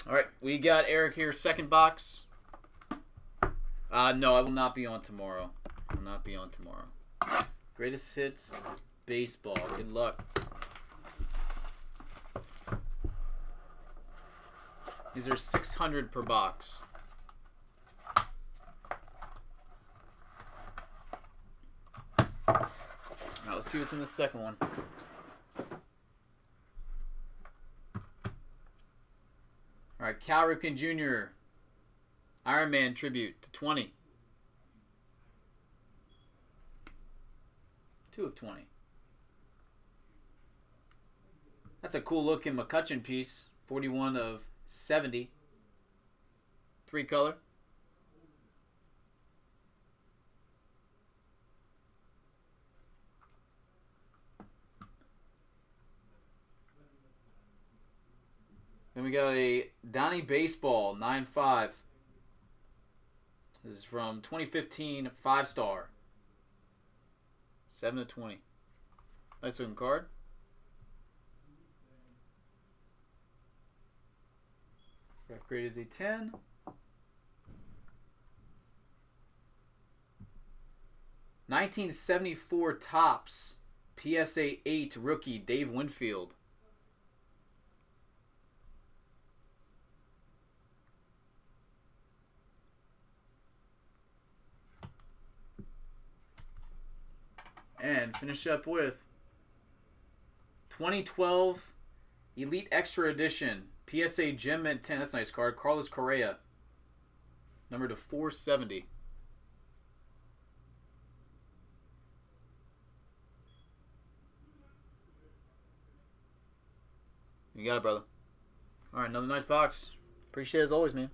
All right, we got Eric here, second box. No, I will not be on tomorrow. I will not be on tomorrow. Greatest hits, baseball. Good luck. These are 600 per box. Now let's see what's in the second one. All right, Cal Ripken Jr. Iron Man tribute to 20. 2 of 20. That's a cool looking McCutcheon piece. 41 of 70. 3 color. Then we got a Donnie Baseball 9.5. This is from 2015, 5-star. 7 of 20. Nice looking card. Draft grade is a 10. (1974) Topps PSA 8 rookie Dave Winfield. And finish up with 2012 Elite Extra Edition PSA Gem Mint 10. That's a nice card. Carlos Correa. Number to 470. You got it, brother. All right, another nice box. Appreciate it as always, man.